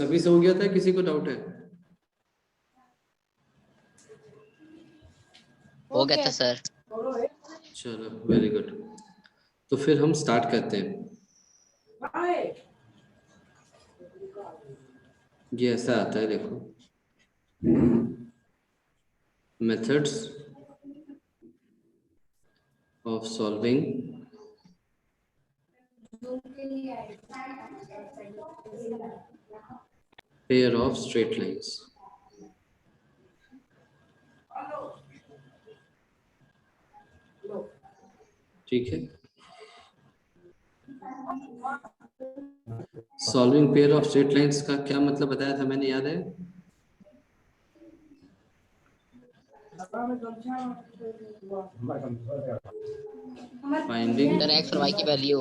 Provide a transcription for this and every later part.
सभी से हो गया था, किसी को डाउट है? हो गया था सर। चलो वेरी गुड। तो फिर हम स्टार्ट करते हैं। ये ऐसा आता है, देखो, methods of solving pair of straight lines. ठीक है, solving pair of straight lines का क्या मतलब बताया था मैंने, याद है? फाइंडिंग सर एक्स और वाई की वैल्यू।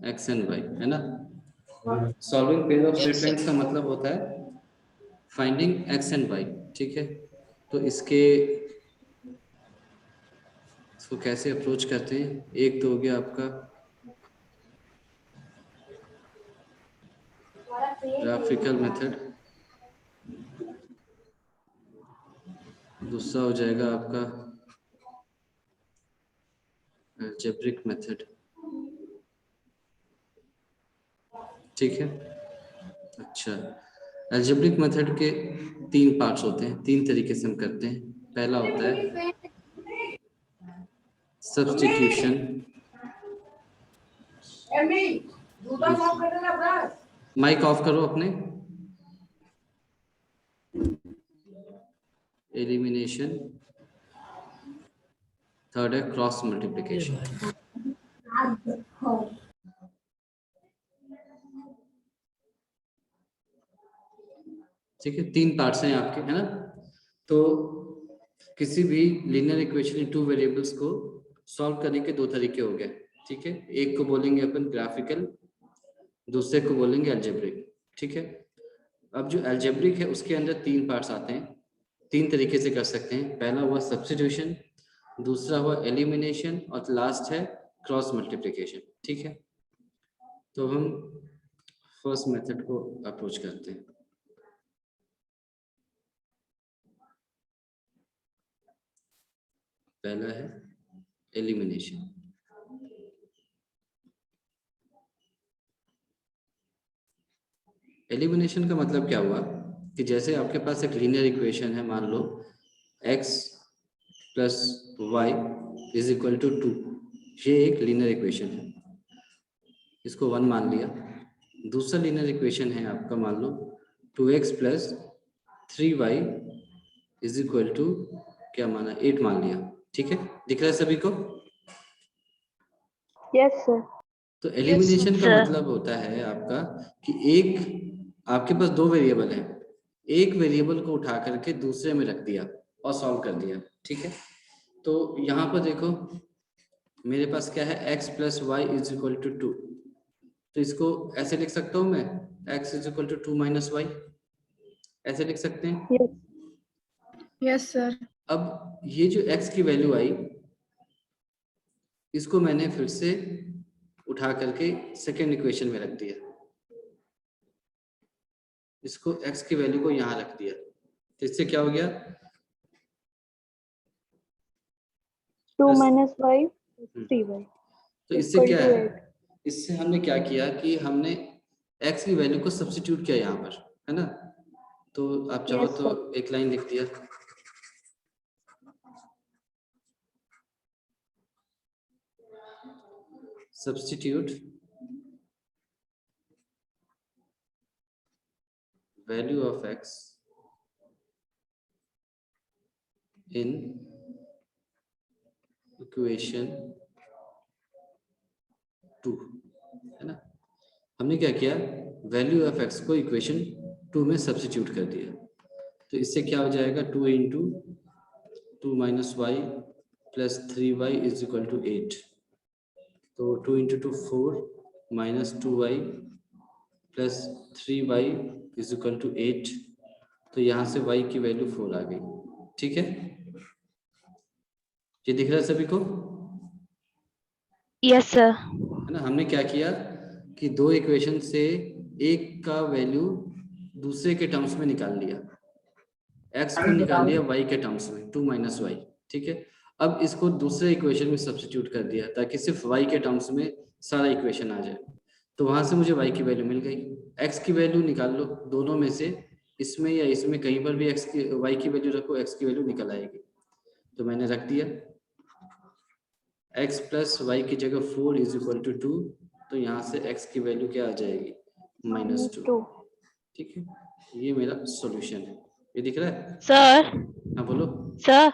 एक्स एंड वाई, है ना। Solving pair of straight lines का मतलब होता है फाइंडिंग एक्स एंड वाई। ठीक है, तो इसको कैसे अप्रोच करते हैं? एक तो हो गया आपका ग्राफिकल मेथड, दूसरा हो जाएगा आपका अलजेब्रिक मेथड। ठीक है, अच्छा, अलजेब्रिक मेथड के 3 पार्ट्स होते हैं, 3 तरीके से हम करते हैं। पहला होता है सब्स्टिट्यूशन, माइक ऑफ करो अपने, एलिमिनेशन, थर्ड है क्रॉस मल्टीप्लिकेशन। ठीक है, 3 पार्ट्स हैं आपके, है ना। तो किसी भी लीनियर इक्वेशन इन 2 वेरिएबल्स को सॉल्व करने के 2 तरीके हो गए। ठीक है, एक को बोलेंगे अपन ग्राफिकल, दूसरे को बोलेंगे अलजेब्रिक। ठीक है, अब जो अलजेब्रिक है उसके अंदर 3 पार्ट्स आते हैं, 3 तरीके से कर सकते हैं। पहला हुआ सब्स्टिट्यूशन, दूसरा हुआ एलिमिनेशन, और लास्ट है क्रॉस मल्टीप्लिकेशन। ठीक है, तो हम फर्स्ट मेथड को अप्रोच करते हैं। पहला है एलिमिनेशन। एलिमिनेशन का मतलब क्या हुआ कि जैसे आपके पास एक लीनियर इक्वेशन है, मान लो x plus y is equal to 2, ये एक लीनियर इक्वेशन है, इसको 1 मान लिया। दूसरा लीनियर इक्वेशन है आपका, मान लो 2x plus 3y is equal to क्या माना, 8 मान लिया। ठीक है, दिख रहा है सभी को? Yes sir. तो एलिमिनेशन का मतलब होता है आपका कि एक आपके पास 2 वेरिएबल हैं, एक वेरिएबल को उठा करके दूसरे में रख दिया और सॉल्व कर दिया। ठीक है, तो यहाँ पर देखो मेरे पास क्या है, x plus y is equal to 2, तो इसको ऐसे लिख सकता हूँ मैं, x is equal to 2 minus y, ऐसे लिख सकते हैं। Yes sir. अब ये जो x की वैल्यू आई, इसको मैंने फिर से उठा करके सेकेंड इक्वेशन में रख दिया, इसको x की वैल्यू को यहाँ रख दिया, तो इससे क्या हो गया, 2 माइनस वाई 3y। तो इससे क्या है, इससे हमने क्या किया कि हमने x की वैल्यू को सब्स्टिट्यूट किया यहाँ पर, है ना। तो आप चाहो Yes, तो एक लाइन लिख दिया, substitute value of x in equation 2, है ना। हमने क्या किया, वैल्यू ऑफ x को इक्वेशन 2 में सब्स्टिट्यूट कर दिया, तो इससे क्या हो जाएगा, 2 into 2 minus y plus 3y is equal to 8, तो 2 into 2 4 minus 2y plus 3y is equal to 8, तो यहाँ से y की वैल्यू 4 आ गई। ठीक है, ये दिख रहा है सभी को? Yes sir. है ना। हमने क्या किया कि 2 इक्वेशन से एक का वैल्यू दूसरे के टर्म्स में निकाल लिया, x को निकाल लिया y के टर्म्स में 2 माइनस वाई, ठीक है। अब इसको दूसरे इक्वेशन में सब्स्टिट्यूट कर दिया ताकि सिर्फ y के टर्म्स में सारा इक्वेशन आ जाए। तो वहां से मुझे y की वैल्यू मिल गई। x की वैल्यू निकाल लो दोनों में से, इसमें या इसमें कहीं पर भी y की वैल्यू रखो, x की वैल्यू निकल आएगी। तो मैंने रख दिया x प्लस वाई की जगह 4 इज इक्वल टू 2, तो यहाँ से x की वैल्यू क्या आ जाएगी -2, ठीक है। ये मेरा सॉल्यूशन है, ये दिख रहा है सर। हाँ बोलो सर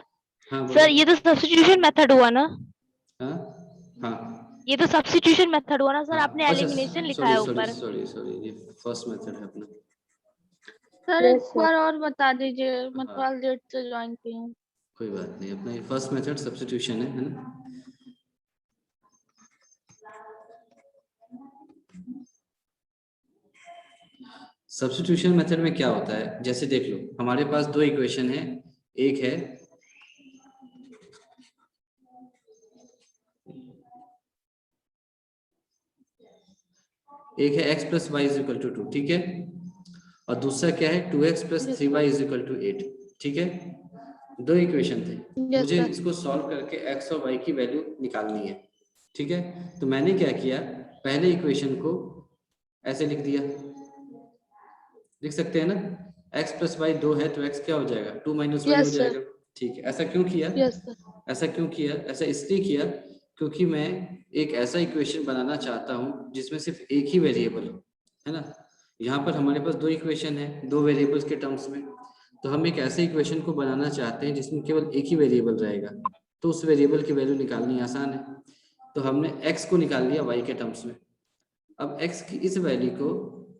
हाँ बोलो। सर ये तो सब्स्टिट्यूशन मेथड हुआ ना? हाँ हाँ ये तो सब्स्टिट्यूशन मेथड हुआ ना सर? हाँ, आपने अच्छा एलिमिनेशन लिखा सॉरी है सॉरी ऊपर। सॉरी सॉरी, ये फर्स्ट मेथड है अपना। सर Yes, एक sir. बार और बता दीजिए, मैं हाँ। 12 डेट से ज्वाइन की हूँ। कोई बात नहीं, अपना ये फर्स्ट मेथड सब्स्टिट्यूशन है ना। सब्स्टिट्यूशन मेथड में क्या होता है, जैसे देख लो हमारे पास दो इक्वेशन है, एक है x plus y is equal to 2, ठीक है, और दूसरा क्या है 2x plus 3y is equal to 8, ठीक है। दो इक्वेशन थे, Yes, मुझे sir. इसको सॉल्व करके x और y की वैल्यू निकालनी है, ठीक है। तो मैंने क्या किया, पहले इक्वेशन को ऐसे लिख दिया, लिख सकते हैं ना, x प्लस वाई 2 है तो x क्या हो जाएगा 2 माइनस वाई हो Yes, sir. जाएगा, ठीक है। ऐसा क्यों किया, Yes, sir. ऐसा क्यों किया, ऐसा इसलिए किया क्योंकि मैं एक ऐसा इक्वेशन बनाना चाहता हूँ जिसमें सिर्फ एक ही वेरिएबल हो, है ना। यहाँ पर हमारे पास दो इक्वेशन है, दो वेरिएबल्स के टर्म्स में, तो हम एक ऐसे इक्वेशन को बनाना चाहते हैं जिसमें केवल एक ही वेरिएबल रहेगा, तो उस वेरिएबल की वैल्यू निकालनी आसान है। तो हमने x को निकाल लिया y के टर्म्स में, अब x की इस वैल्यू को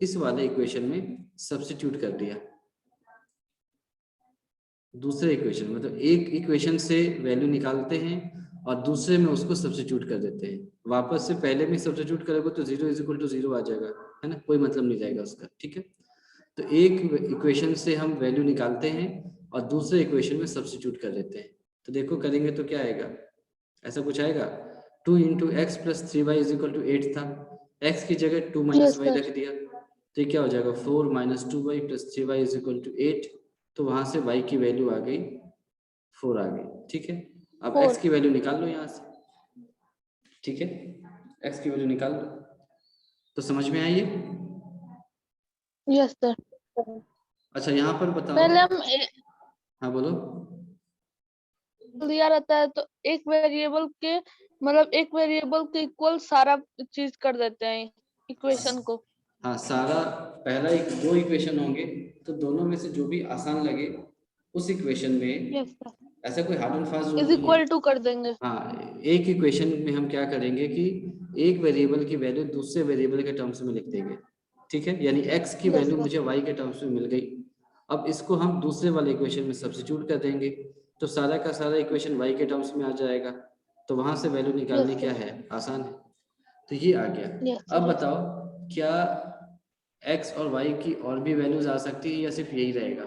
इस वाले इक्वेशन में सब्स्टिट्यूट कर दिया, दूसरे इक्वेशन मतलब एक इक्वेशन से वैल्यू निकालते हैं और दूसरे में उसको सब्स्टिट्यूट कर देते हैं, वापस से पहले में सब्स्टिट्यूट करोगे तो 0 इज इक्वल टू 0 आ जाएगा, है ना, कोई मतलब नहीं रहेगा उसका, ठीक है। तो एक इक्वेशन से हम वैल्यू निकालते हैं और दूसरे इक्वेशन में सब्स्टिट्यूट कर देते हैं। तो देखो करेंगे तो क्या आएगा, ऐसा कुछ आएगा 2 into x plus 3y is equal to 8 था, x की जगह 2 माइनस Yes, वाई sir. रख दिया, तो ये क्या हो जाएगा 4 minus 2y plus 3y is equal to 8, तो वहां से y की वैल्यू आ गई 4 आ गई, ठीक है। अब 4. x की वैल्यू निकाल लो यहाँ से, ठीक है, x की वैल्यू निकाल लो, तो समझ में आई है। Yes, sir. अच्छा यहाँ पर बताओ, पहले हम हाँ बोलो। दिया रहता है तो एक वेरिएबल के मतलब एक वेरिएबल के इक्वल सारा चीज कर देते हैं इक्वेशन को। हाँ सारा पहला एक दो इक्वेशन होंगे, तो दोनों में से जो भी आसान लगे उस इक्वेशन में, Yes, sir. ऐसा कोई hard and fast rule is नहीं है। इक्वल टू कर देंगे। हाँ एक इक्वेशन में हम क्या करेंगे कि एक वेरिएबल की वैल्यू दूसरे वेरिएबल के टर्म्स में लिख देंगे, ठीक है, यानी x की Yes, वैल्यू sir. मुझे y के टर्म्स में मिल गई, अब इसको हम दूसरे वाले इक्वेशन में सब्स्टिट्यूट कर देंगे, तो सारा का सारा इक्वेशन y के टर्म्स में आ जाएगा, तो वहां से वैल्यू निकालनी Yes, क्या sir. है, आसान है, तो ये आ गया। Yes, अब sir. बताओ क्या x और y की और भी वैल्यूज आ सकती है या सिर्फ यही रहेगा,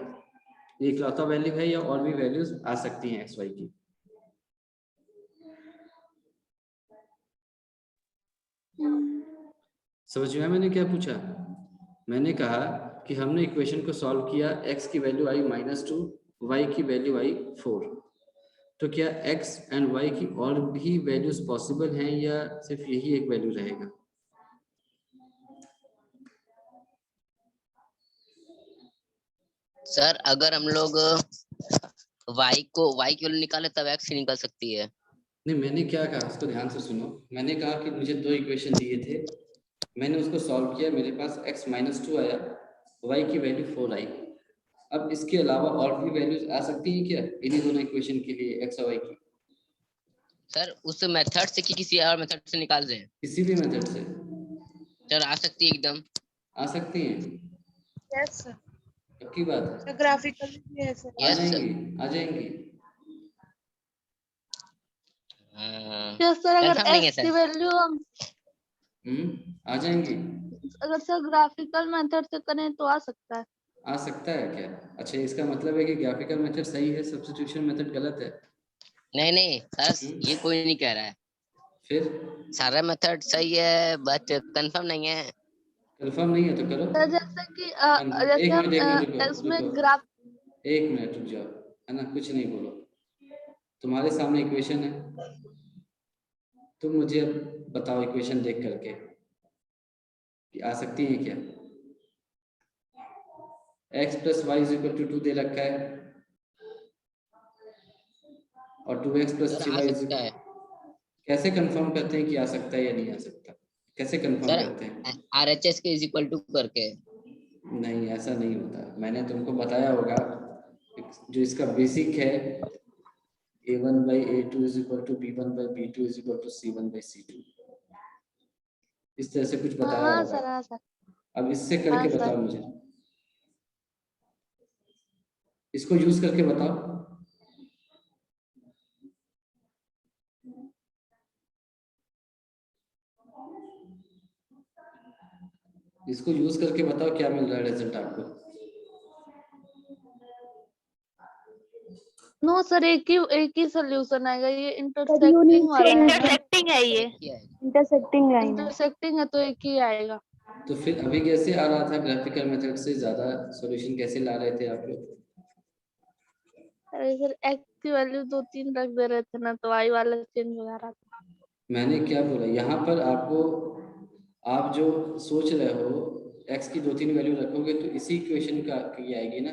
ये इकलौता वैल्यू है या और भी वैल्यूज आ सकती हैं x y की। समझ में आया मैंने क्या पूछा, मैंने कहा कि हमने इक्वेशन को सॉल्व किया, x की वैल्यू आई -2, y की वैल्यू आई 4, तो क्या x एंड y की और भी वैल्यूज पॉसिबल हैं या सिर्फ यही एक वैल्यू रहेगा। सर अगर हम लोग y की वैल्यू निकाले तब x की निकल सकती है। नहीं मैंने क्या कहा उसको ध्यान से सुनो, मैंने कहा कि मुझे दो इक्वेशन दिए थे, मैंने उसको सॉल्व किया, मेरे पास x -2 आया, y की वैल्यू 4 आई, अब इसके अलावा और भी वैल्यूज आ सकती हैं क्या इन्हीं दोनों इक्वेशन के लिए x और y की। सर उस मेथड से कि किसी और मेथड से निकाल दें। किसी भी मेथड से सर आ सकती है एकदम। आ सकती हैं, Yes, sir. पक्की बात है, सर ग्राफिकली भी है सर। आ Yes, sir. जाएंगी आ जाएंगी। Yes, सर अगर कंफर्म नहीं है x की सर। वैल्यू हम आ जाएंगी, अगर सर ग्राफिकल मेथड से करें तो आ सकता है। आ सकता है क्या, अच्छा इसका मतलब है कि ग्राफिकल मेथड सही है, सब्स्टिट्यूशन मेथड गलत है। नहीं सर ये कोई नहीं कह रहा है, फिर सारा मेथड सही है बट कंफर्म नहीं है। कंफर्म नहीं है तो करो। सर जैसे कि एक जैसे मिनट हम रुको इसमें रुको, ग्राफ, 1 मिनट रुक जाओ, है ना, कुछ नहीं बोलो। तुम्हारे सामने इक्वेशन है, तुम मुझे अब बताओ इक्वेशन देख करके कि आ सकती है क्या। x + y = 2 दे रखा है और 2x + सर आ 3y सकता है कैसे कंफर्म करते हैं कि आ सकता है या नहीं आ सकता, कैसे कंफर्म सर, करते हैं। RHS के = करके। नहीं, ऐसा नहीं होता, मैंने तुमको बताया होगा जो इसका बेसिक है, a1/a2 = b1/b2 = c1/c2, इस तरह से कुछ बताया हाँ होगा। सर, हाँ सर, अब इससे हाँ करके सर। बताओ मुझे, इसको यूज करके बताओ। इसको यूज करके बताओ क्या मिल रहा है रिजल्ट आपको। नो सर, एक ही सोल्यूशन आएगा, ये इंटरसेक्टिंग वाला है ना। इंटरसेक्टिंग है ये। एक ही आएगा। इंटरसेक्टिंग लाइन है। इंटरसेक्टिंग है तो एक ही आएगा। तो फिर अभी कैसे आ रहा था, ग्राफिकल मेथड से ज्यादा सॉल्यूशन कैसे ला रहे थे आप लोग। अरे सर, एक्स की वैल्यू 2-3 रख दे रहे थे ना, तो वाई वाला चेंज हो जा रहा था। मैंने क्या बोला यहाँ पर आपको, आप जो सोच रहे हो x की 2-3 वैल्यू रखोगे तो इसी इक्वेशन का की आएगी ना,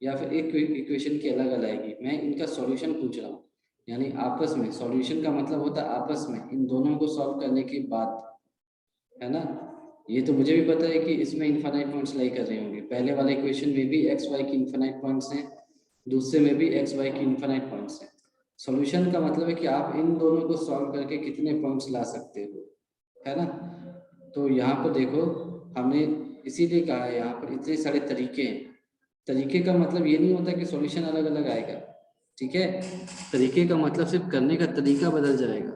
या फिर एक इक्वेशन की अलग अलग आएगी। मैं इनका सॉल्यूशन पूछ रहा हूँ, यानी आपस में, सॉल्यूशन का मतलब होता है आपस में, इन दोनों को सॉल्व करने के बाद, है ना। ये तो मुझे भी पता है कि इसमें इनफाइनाइट पॉइंट्स लाई कर रहे होंगे, पहले वाले इक्वेशन में भी एक्स वाई की इनफाइनाइट पॉइंट्स हैं, दूसरे में भी एक्स वाई की इनफाइनाइट पॉइंट्स हैं। सॉल्यूशन का मतलब है कि आप इन दोनों को सॉल्व करके कितने पॉइंट्स ला सकते हो, है ना। तो यहाँ पर देखो, हमने इसीलिए कहा है यहाँ पर इतने सारे तरीके हैं। तरीके का मतलब ये नहीं होता कि सॉल्यूशन अलग अलग आएगा, ठीक है। तरीके का मतलब सिर्फ करने का तरीका बदल जाएगा,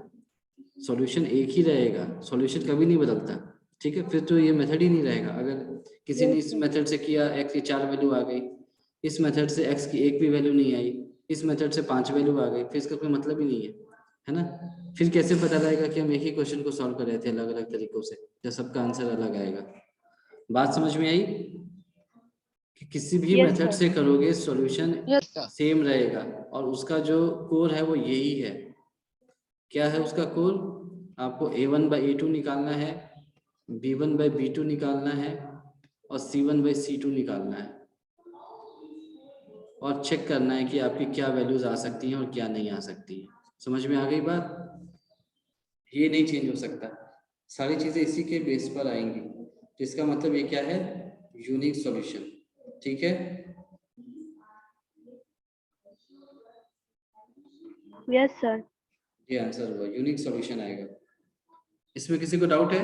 सॉल्यूशन एक ही रहेगा, सॉल्यूशन कभी नहीं बदलता, ठीक है। फिर तो ये मेथड ही नहीं रहेगा। अगर किसी ने इस मेथड से किया, x की 4 वैल्यू आ गई, इस मेथड से x की 1 भी वैल्यू नहीं आई, इस मेथड से 5 वैल्यू आ गई, फिर इसका कोई मतलब ही नहीं है ना। फिर कैसे पता लगेगा कि हम एक ही क्वेश्चन को सॉल्व कर रहे थे अलग अलग तरीकों से, जब सबका आंसर अलग आएगा। बात समझ में आई कि किसी भी Yes, मेथड sir. से करोगे सॉल्यूशन यस सेम रहेगा, और उसका जो कोर है वो यही है। क्या है उसका कोर, आपको a1/a2 निकालना है, b1/b2 निकालना है और c1/c2 निकालना है, और चेक करना है कि आपकी क्या वैल्यूज आ सकती हैं और क्या नहीं आ सकती हैं। समझ में आ गई बात, ये नहीं चेंज हो सकता, सारी चीजें इसी के बेस पर आएंगी। जिसका मतलब ये क्या है, यूनिक सॉल्यूशन, ठीक है। Yes, sir. ये आंसर हुआ, यूनिक सॉल्यूशन आएगा। इसमें किसी को डाउट है।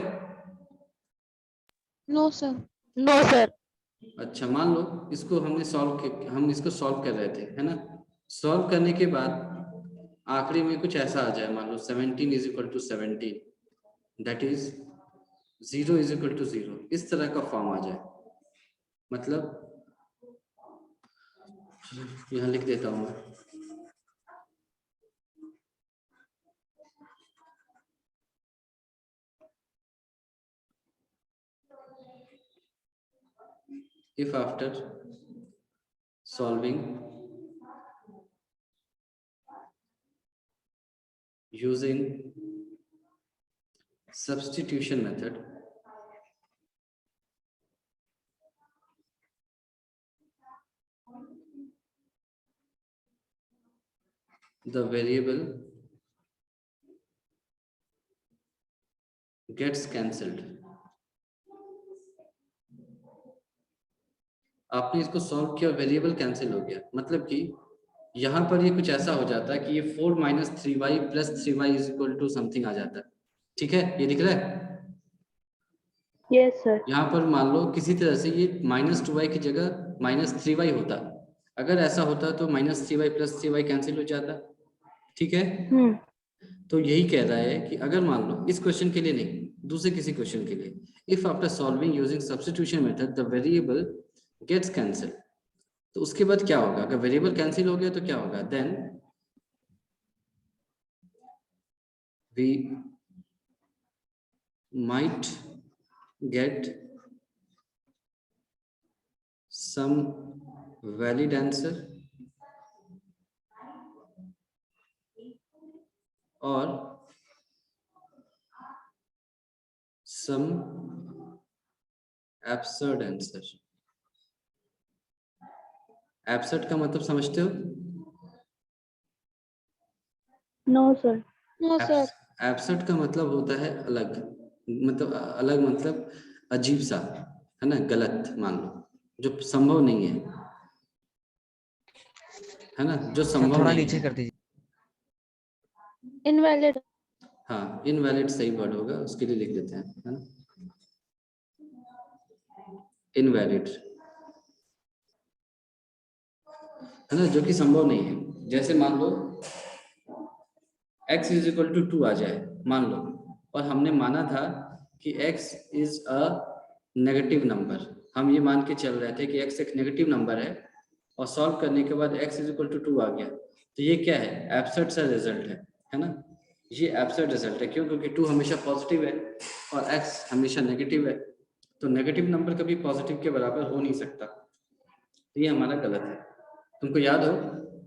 No sir. No sir. अच्छा, मान लो इसको हमने हम इसको सॉल्व कर रहे थे, है ना। सॉल्व करने के बाद आखिरी में कुछ ऐसा आ जाए, मान लो 17 = 17, दैट इज 0 = 0, इस तरह का फॉर्म आ जाए। मतलब यहाँ लिख देता हूँ मैं, if after solving using substitution method, the variable gets cancelled। आपने इसको सॉल्व किया, वेरिएबल कैंसिल हो गया, मतलब कि यहाँ पर ये कुछ ऐसा हो जाता है कि ये 4 - 3y + 3y = समथिंग आ जाता है, ठीक है। ये दिख रहा है, Yes, sir. यहाँ पर मान लो किसी तरह से ये -2y की जगह -3y होता, अगर ऐसा होता तो -3y + 3y कैंसिल हो जाता, ठीक है। तो यही कह रहा है कि अगर मान लो इस क्वेश्चन के लिए नहीं, दूसरे किसी क्वेश्चन के लिए, if after solving using substitution method the variable gets cancel, तो उसके बाद क्या होगा, अगर वेरिएबल कैंसिल हो गया तो क्या होगा, then we might get some valid answer or some absurd answer. absurd का मतलब समझते हो? No, sir. No sir. Absurd का मतलब होता है अलग, मतलब अलग मतलब अजीब सा, है ना, गलत मान लो, जो संभव नहीं है ना, जो संभव थोड़ा नहीं नीचे है। कर दीजिए। इनवैलिड। हाँ, इनवैलिड सही वर्ड होगा, उसके लिए लिख देते हैं, है ना, इनवैलिड, है ना, जो कि संभव नहीं है। जैसे मान लो x इज इक्वल टू 2 आ जाए, मान लो, और हमने माना था कि x is a negative number, हम ये मान के चल रहे थे कि x एक नेगेटिव नंबर है, और सॉल्व करने के बाद x इज इक्वल टू 2 आ गया, तो ये क्या है? एब्सर्ड सा रिजल्ट है ना, ये एब्सर्ड रिजल्ट है। क्यों? क्योंकि 2 हमेशा पॉजिटिव है और x हमेशा नेगेटिव है, तो नेगेटिव नंबर कभी पॉजिटिव के बराबर हो नहीं सकता, तो ये हमारा गलत है। तुमको याद हो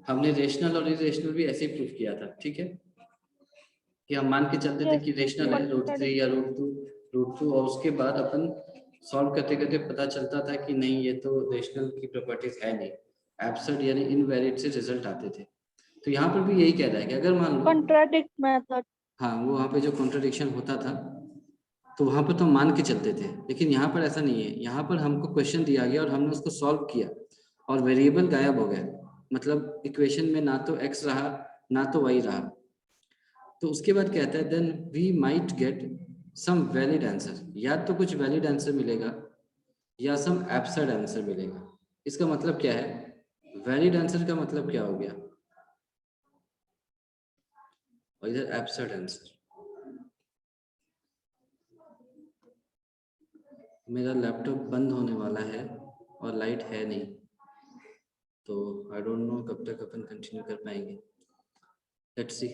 हमने रेशनल और इरेशनल भी ऐसे ही प्रूफ किया था, ठीक है, कि हम मान के चलते थे कि रेशनल है √3 या √2, और उसके बाद अपन सॉल्व करते करते पता चलता था कि नहीं, ये तो रेशनल की प्रॉपर्टीज है नहीं, एब्सर्ड यानी इनवैलिड से रिजल्ट आते थे। तो यहाँ पर भी यही कह रहा है कि अगर मान लो, कॉन्ट्राडिक्ट मेथड। हाँ, वो वहाँ पे जो कॉन्ट्रडिक्शन होता था तो वहाँ पर तो हम मान के चलते थे, लेकिन यहाँ पर ऐसा नहीं है। यहाँ पर हमको क्वेश्चन दिया गया और हमने उसको सॉल्व किया और वेरिएबल गायब हो गया, मतलब इक्वेशन में ना तो x रहा ना तो y रहा, तो उसके बाद कहता है then we might get some valid answer, या तो कुछ वैलिड आंसर मिलेगा या सम एब्सर्ड आंसर मिलेगा। इसका मतलब क्या है? वैलिड आंसर का मतलब क्या हो गया, और इधर एब्सर्ड आंसर। मेरा लैपटॉप बंद होने वाला है और लाइट है नहीं, तो आई डोंट नो कब तक अपन कंटिन्यू कर पाएंगे। Let's see.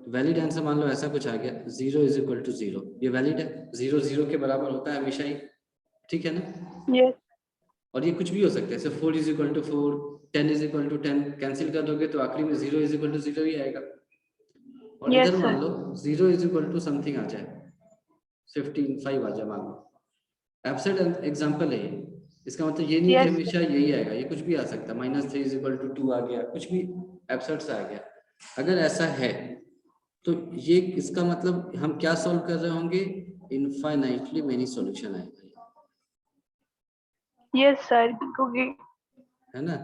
वैलिड आंसर मान लो ऐसा कुछ आ गया, 0 इज इक्वल टू 0, ये वैलिड है, 0 0 के बराबर होता है हमेशा ही, ठीक है ना। Yes. और ये कुछ भी हो सकता है, जैसे 4 is equal to 4, 10 is equal to 10, cancel कर दोगे तो आखिरी में 0 इज इक्वल टू 0 ही आएगा। और Yes, इधर मान sir. लो 0 इज इक्वल टू समथिंग आ जाए, 15 5 आ जाए मान लो, एब्सर्ड एग्जांपल है ये। इसका मतलब ये नहीं है कि Yes, हमेशा यही आएगा, ये कुछ भी आ सकता है, -3 इज इक्वल टू 2 आ गया, कुछ भी एब्सर्ड सा आ गया। अगर ऐसा है तो ये इसका मतलब हम क्या सॉल्व कर रहे होंगे, इनफाइनाइटली मेनी सॉल्यूशन आएगा, yes, sir. क्योंकि है ना।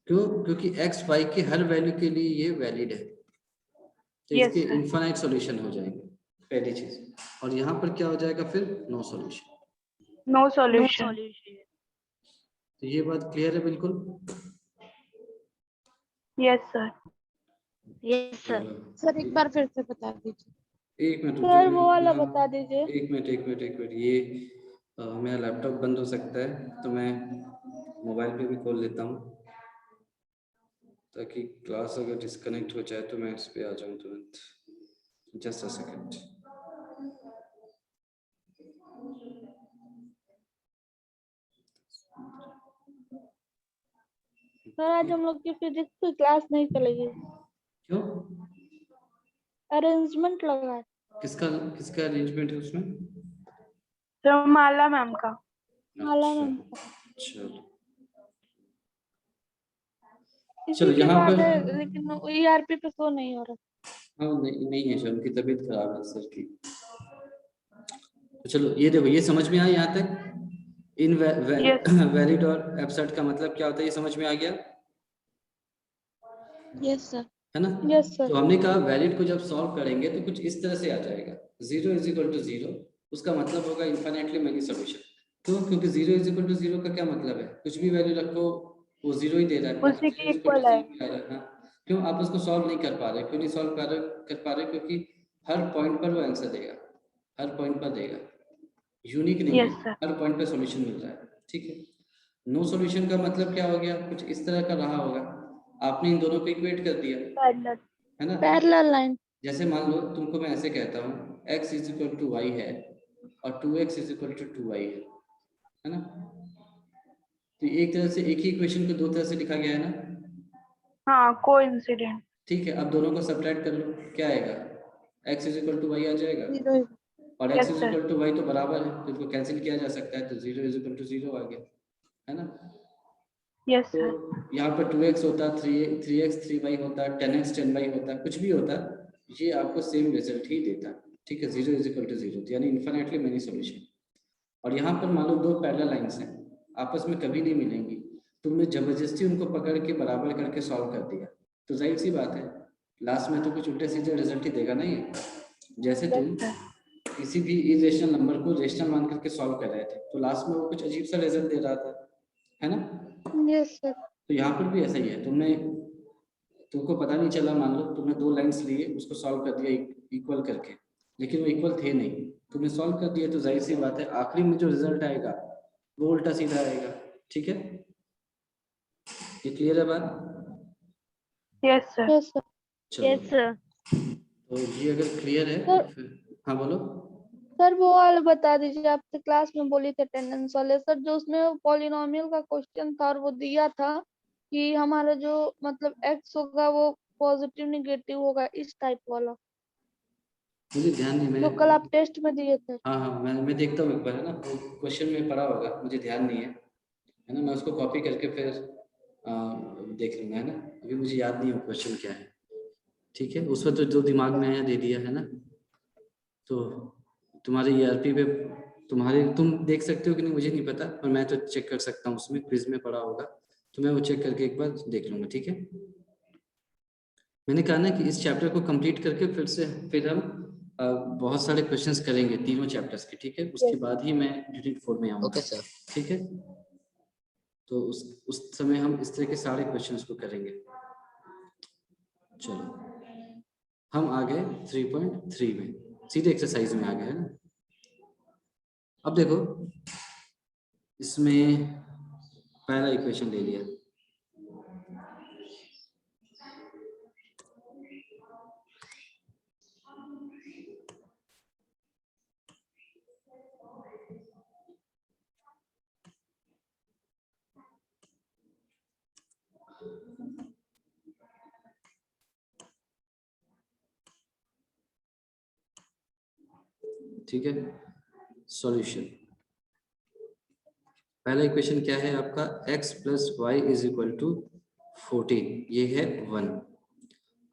क्यों? क्योंकि x y के हर वैल्यू के लिए ये वैलिड है, तो Yes, इसके sir. इनफाइनाइट सॉल्यूशन हो जाएंगे, पहली चीज। और यहाँ पर क्या हो जाएगा फिर? No solution. no no solution. Solution. तो ये बात क्लियर है बिल्कुल? Yes, sir. Yes sir. Sir एक बार फिर से बता दीजिए। एक मिनट सर वो वाला यहाँ- बता दीजिए। एक मिनट, ये मेरा लैपटॉप बंद हो सकता है, तो मैं मोबाइल पे भी खोल लेता हूँ, ताकि क्लास अगर डिस्कनेक्ट हो जाए तो मैं इस पे आ जाऊँ तुरंत। Just a second. सर आज हम लोग की फिजिक्स की क्लास नहीं चलेगी, क्यों? अरेंजमेंट लगा है। किसका किसका अरेंजमेंट है उसमें? तो माला मैम का। माला अच्छा, मैम का। चलो इसी चलो के यहाँ बाद पर, है, लेकिन ईआरपी पे शो नहीं हो रहा। हाँ नहीं है सर, उनकी तबीयत खराब है सर की। तो चलो ये देखो, ये समझ में आया यहाँ तक? इन Yes. वैलिड और एब्सर्ड का मतलब क्या होता है, ये समझ में आ गया, यस सर। है ना। Yes sir. तो हमने कहा वैलिड को जब सॉल्व करेंगे तो कुछ इस तरह से आ जाएगा, 0 इज इक्वल टू 0, उसका मतलब होगा इनफाइनाइटली मेनी सॉल्यूशन। क्यों? क्योंकि 0 इज इक्वल टू 0 का क्या मतलब है, कुछ भी वैल्यू रखो वो 0 ही दे रहा है, उसी 0 के is equal to equal है। 0 आ रहा है, हाँ। क्यों आप उसको सॉल्व नहीं कर पा रहे? क्यों नहीं सॉल्व कर पा रहे? क्योंकि हर पॉइंट पर वो आंसर देगा, हर पॉइंट पर देगा, यूनिक नहीं है, Yes, sir. हर पॉइंट पे सॉल्यूशन मिल रहा है, ठीक है। नो सॉल्यूशन का मतलब क्या हो गया, कुछ इस तरह का रहा होगा, आपने इन दोनों को इक्वेट कर दिया, Parallel. है ना। Parallel line. जैसे मान लो तुमको मैं ऐसे कहता हूँ x is equal to y है और 2x is equal to 2y है ना। तो एक तरह से एक ही इक्वेशन को दो तरह से लिखा गया है ना, हाँ कोइंसिडेंट। ठीक है। अब दोनों को सब्ट्रैक्ट कर लो, क्या आएगा, x is equal to y आ जाएगा, 0 और x Yes, is sir. Equal to y तो बराबर है, तो इनको कैंसिल किया जा सकता है, तो 0 इज इक्वल टू 0 आ गया, है ना। यस तो सर। यहाँ पर 2x होता, 3x 3y होता, 10x 10y होता, कुछ भी होता, ये आपको सेम रिजल्ट ही देता, ठीक है। 0 इज इक्वल टू 0, यानी इन्फिनिटली मेनी सॉल्यूशन। और यहाँ पर मान लो दो पैरेलल लाइंस हैं, आपस में कभी नहीं मिलेंगी, तुमने जबरदस्ती उनको पकड़ के बराबर करके सॉल्व कर दिया, तो जाहिर सी बात है लास्ट में तो कुछ उल्टे सीधे रिजल्ट ही देगा ना ये। जैसे तुम Yes, sir. किसी भी इरेशनल नंबर को रेशनल मान करके सॉल्व कर रहे थे, तो लास्ट में वो कुछ अजीब सा रिजल्ट दे रहा था, है ना। Yes sir. तो यहाँ पर भी ऐसा ही है, तुमको पता नहीं चला, मान लो तुमने दो लाइंस लिए, उसको सॉल्व कर दिया इक्वल करके, लेकिन वो इक्वल थे नहीं, तुमने सॉल्व कर दिया, तो जाहिर सी बात है आखिरी में जो रिजल्ट आएगा वो उल्टा सीधा आएगा, ठीक है। ये क्लियर है बात? Yes, sir. Yes sir. चलो, यस सर। तो ये अगर क्लियर है तो फिर हाँ बोलो। सर वो वाला बता दीजिए, आपसे क्लास में बोली थे अटेंडेंस वाले सर, जो उसमें पॉलिनोमियल का क्वेश्चन था और वो दिया था कि हमारा जो मतलब एक्स होगा वो पॉजिटिव निगेटिव होगा, इस टाइप वाला मुझे ध्यान नहीं, जो कल आप टेस्ट में दिए थे। हाँ हाँ मैं देखता हूँ एक बार, है ना, वो क्वेश्चन में पढ़ा होगा, मुझे ध्यान नहीं है ना, मैं उसको कॉपी करके फिर देख लूंगा, है ना, अभी मुझे याद नहीं है क्वेश्चन क्या है, ठीक है। उस वक्त तो जो दिमाग में आया दे दिया, है ना। तो तुम्हारे ERP पे तुम देख सकते हो कि नहीं मुझे नहीं पता, पर मैं तो चेक कर सकता हूँ, उसमें क्विज में पढ़ा होगा, तो मैं वो चेक करके एक बार देख लूंगा, ठीक है। मैंने कहा ना कि इस चैप्टर को कंप्लीट करके फिर हम बहुत सारे क्वेश्चंस करेंगे तीनों चैप्टर्स के, ठीक है। उसके बाद ही मैं यूनिट 4 में आऊंगा, ओके सर। ठीक है। तो उस समय हम इस तरह के सारे क्वेश्चंस को करेंगे। चलो हम आ गए 3.3 में, सीधे एक्सरसाइज में आ गए, है ना। अब देखो इसमें पहला इक्वेशन ले लिया, ठीक है। सॉल्यूशन, पहला इक्वेशन क्या है आपका, x plus y is equal to 14, ये है 1,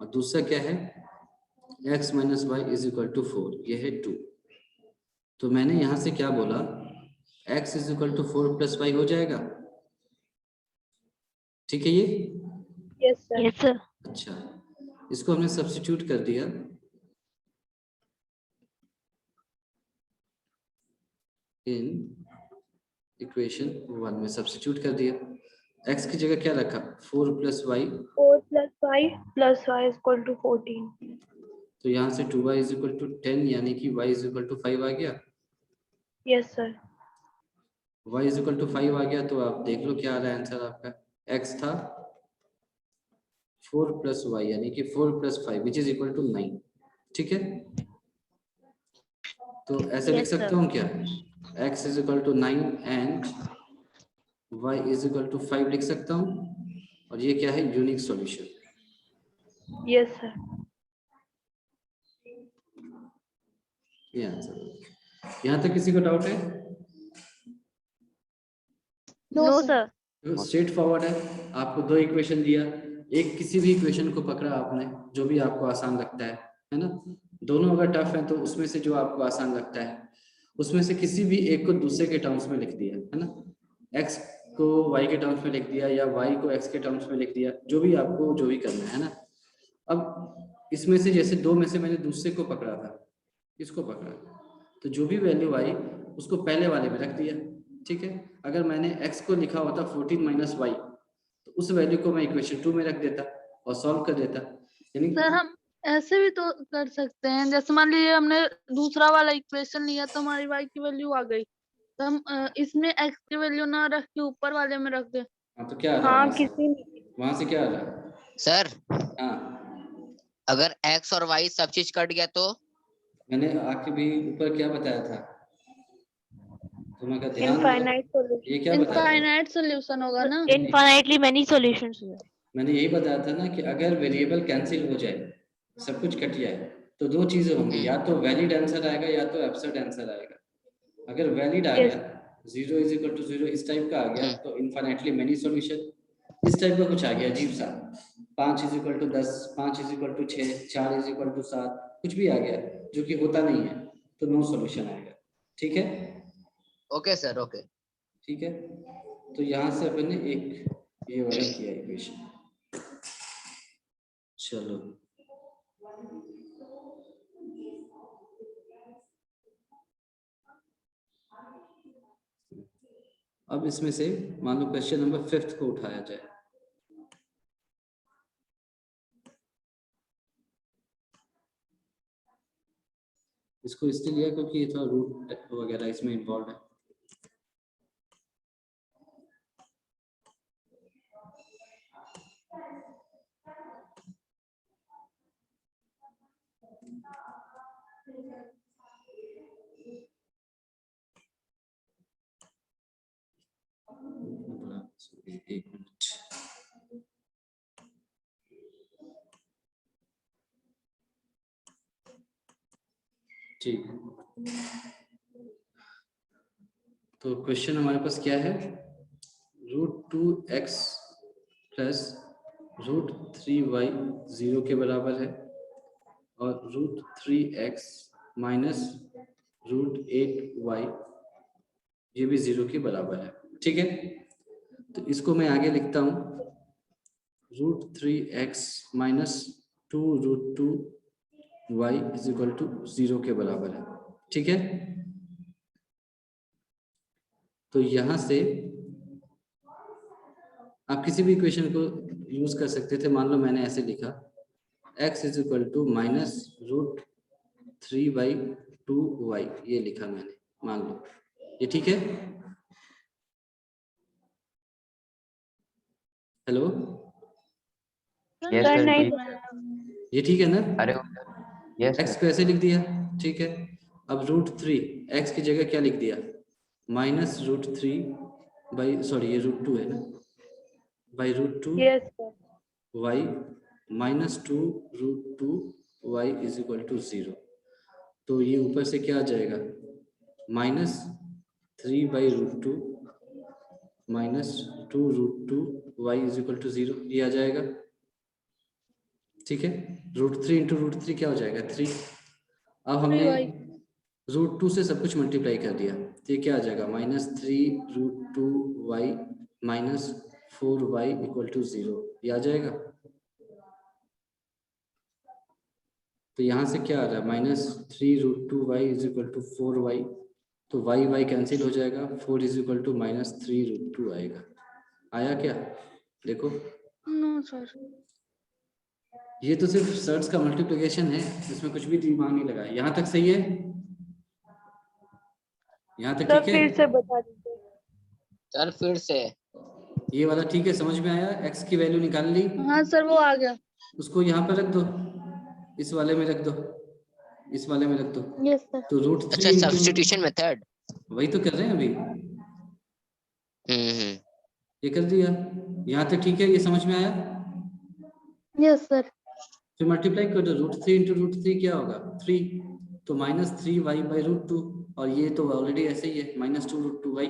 और दूसरा क्या है x minus y is equal to 4, ये है 2। तो मैंने यहां से क्या बोला, x is equal to 4 plus y हो जाएगा, ठीक है ये। Yes, sir. Yes sir. अच्छा, इसको हमने सब्स्टिट्यूट कर दिया इन इक्वेशन 1 में, सब्स्टिट्यूट कर दिया, x की जगह क्या रखा, 4 plus Y, 4 plus 5 plus y is equal to 14. तो यहाँ से 2y इज इक्वल टू 10, यानी कि y इज इक्वल टू 5 आ गया। Yes, sir. y is equal to 5 आ गया, तो आप देख लो क्या आ रहा है आंसर आपका, x था 4 प्लस वाई, यानी कि 4 plus 5 which is equal to 9, ठीक है। तो ऐसे लिख Yes, sir. सकता हूँ क्या, x is equal to 9 and y is equal to 5 लिख सकता हूँ, और ये क्या है, यूनिक सॉल्यूशन। Yes, sir. ये आंसर, यहाँ तक किसी को डाउट है? No sir. स्ट्रेट फॉरवर्ड है, आपको दो इक्वेशन दिया, एक किसी भी इक्वेशन को पकड़ा आपने जो भी आपको आसान लगता है ना, दोनों अगर टफ है तो उसमें से जो आपको आसान लगता है उसमें से किसी भी एक को दूसरे के टर्म्स में लिख दिया, है ना, x को y के टर्म्स में लिख दिया या y को x के टर्म्स में लिख दिया, जो भी आपको जो भी करना है ना। अब इसमें से जैसे दो में से मैंने दूसरे को पकड़ा था, इसको पकड़ा, तो जो भी वैल्यू आई उसको पहले वाले में रख दिया, ठीक है। अगर मैंने x को लिखा होता 14 माइनस वाई, तो उस वैल्यू को मैं इक्वेशन 2 में रख देता और सॉल्व कर देता, यानी सर हम ऐसे भी तो कर सकते हैं, जैसे मान लीजिए हमने दूसरा वाला इक्वेशन लिया तो हमारी y की वैल्यू आ गई, तो हम इसमें x की वैल्यू ना रख के ऊपर वाले में रख दे। हाँ, तो क्या आ रहा हाँ है वहां से क्या आ रहा है, सर हाँ अगर x और y सब चीज कट गया तो मैंने आके भी ऊपर क्या बताया था, तुम्हारा ध्यान दो, इनफाइनाइट सॉल्यूशन। ये क्या बताया था? इनफाइनाइट सोल्यूशन होगा ना। इनफाइनाइटली मेनी सॉल्यूशंस हुए। मैंने यही बताया था ना कि अगर वेरिएबल कैंसिल हो जाए, सब कुछ कट जाए, तो दो चीजें होंगी, या तो वैलिड आंसर आएगा या तो एब्सर्ड आंसर आएगा। अगर वैलिड आ Yes. गया 0 = 0 इस टाइप का आ गया तो इनफाइनाइटली मेनी सॉल्यूशन। इस टाइप का कुछ आ गया अजीब सा, 5 = 10, 5 = 6, 4 = 7, कुछ भी आ गया जो कि होता नहीं है, तो नो सॉल्यूशन आएगा। ठीक है, ओके सर, ओके। ठीक है। तो यहाँ से अपन ने एक ये वाला किया इक्वेशन। चलो अब इसमें से मान लो क्वेश्चन नंबर 5 को उठाया जाए। इसको इसलिए लिया क्योंकि ये थोड़ा रूट वगैरह इसमें इन्वॉल्व है। एक मिनट, ठीक। तो क्वेश्चन हमारे पास क्या है, √2x प्लस √3y 0 के बराबर है और √3x माइनस √8y ये भी 0 के बराबर है। ठीक है, तो इसको मैं आगे लिखता हूँ, √3x माइनस 2√2y = 0 के बराबर है। ठीक है, तो यहां से आप किसी भी इक्वेशन को यूज कर सकते थे। मान लो मैंने ऐसे लिखा, x = माइनस √3/2y, ये लिखा मैंने, मान लो ये ठीक है। हेलो, यस सर सर, नहीं ठीक। ये ठीक है ना? अरे यस x सर। को ऐसे लिख दिया, ठीक है। अब √3 x की जगह क्या लिख दिया, माइनस √3 ये √2 है ना, √2 Yes, sir. y minus 2√2y = 0। तो ये ऊपर से क्या आ जाएगा, माइनस 3/√2 माइनस 2√2y = 0, ये आ जाएगा। ठीक है, √3 × √3 क्या हो जाएगा, 3। अब हमने 3y √2 से सब कुछ मल्टीप्लाई कर दिया, तो ये क्या आ जाएगा, माइनस 3√2y माइनस 4y = 0, ये आ जाएगा। तो यहाँ से क्या आ रहा है, माइनस 3√2y = 4y, तो y कैंसिल हो जाएगा, 4 = माइनस 3√2 आएगा। आया क्या, देखो। No sir. ये तो सिर्फ सर्च का मल्टीप्लिकेशन है, इसमें कुछ भी दिमाग नहीं लगा। यहाँ तक सही है, यहाँ तक सर ठीक है। फिर से बता दीजिए। सर फिर से। ये वाला ठीक है, समझ में आया। x की वैल्यू निकाल ली, हाँ सर वो आ गया। उसको यहाँ पर रख दो, इस वाले में रख दो, इस वाले में रख दो। Yes sir. तो √3 अच्छा, सब्स्टिट्यूशन मेथड। वही तो कर रहे हैं अभी, ये कर दिया। यहाँ तक ठीक है, ये समझ में आया। Yes sir. फिर मल्टीप्लाई कर दो, √3 × √3 क्या होगा, 3, तो माइनस 3y/√2, और ये तो ऑलरेडी ऐसे ही है, माइनस 2√2y।